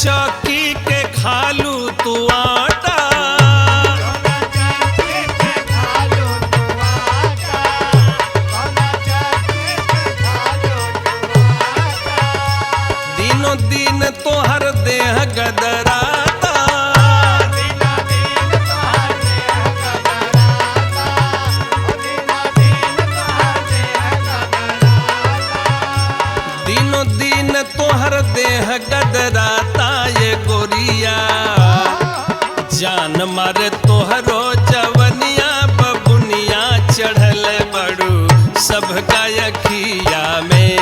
चौकी के खालू तू आटा, दिनों दिन तोहर देह गदराता, दिनों दिन तोहर देह गदराता ये गोरिया, जान मारे तोहरो जवनिया बबुनिया चढ़ल बड़ू सबका अखिया में।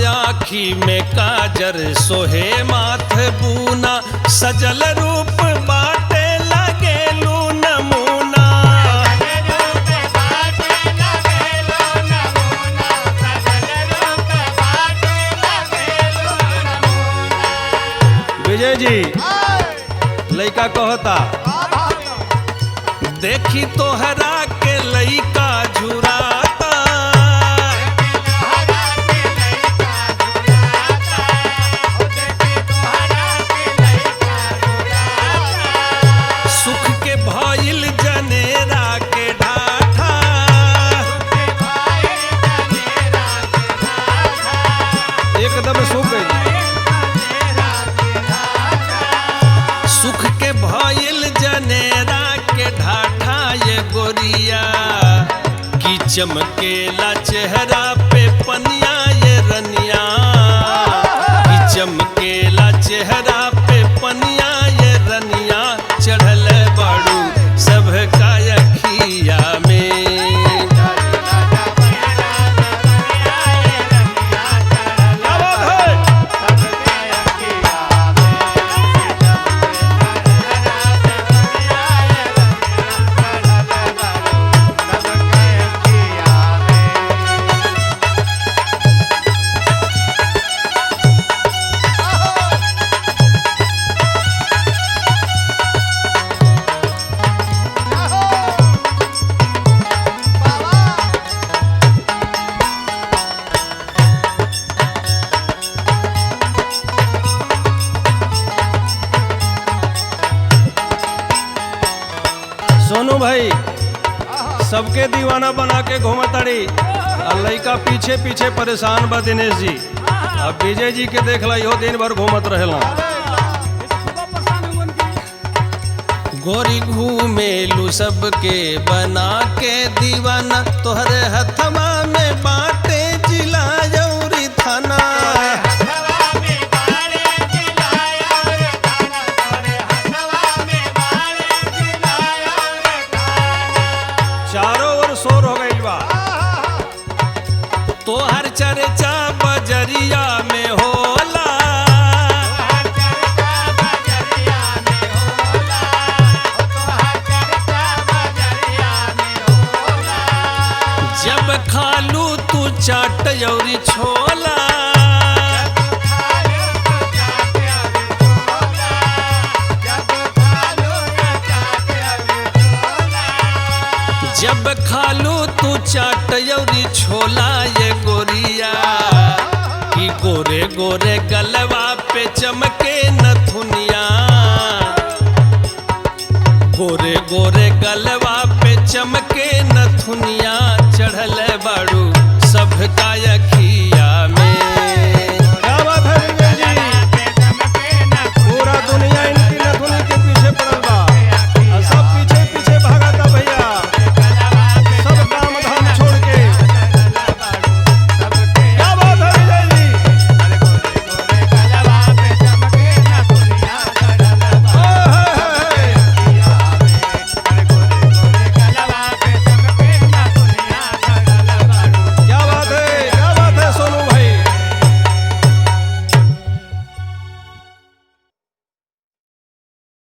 आँखी में काजर सोहे माथ बूना, सजल रूप बाटे लगेलू नमूना। विजय जी लइका कहता, देखी तोहरा के लइका झुराता, सुख के भइल जनेरा के ढाठा, एकदम सूख गई। सुख के भइल जनेरा के ढाठा ये गोरिया, की चमकेला चेहरा पे पनिया ये रनिया, की चमकेला चेहरा पे पनिया ये रनिया, चढ़ल बाड़ू सबका अखिया में। सोनू भाई सबके दीवाना बना के घूमताड़ी, लइका पीछे पीछे परेशान बा दिनेश जी। अब विजय जी के देख ला, इहो दिन भर घूमत रहेला। गोरी घूमेलू सबके बना के दीवाना, तोहरे हथवा में बाटे जिला जौरी थाना। चारों ओर शोर हो गई बा, तोहर चर्चा बजरिया में होला, जब खालू तू चाट यौरी छोला, जब खालू तू चाट यौरी छोला ये गोरिया, की गोरे गोरे गलवा पे चमके नथुनिया, गोरे गोरे गलवा पे चमके नथुनिया, चढ़ल बाड़ू सबका अखिया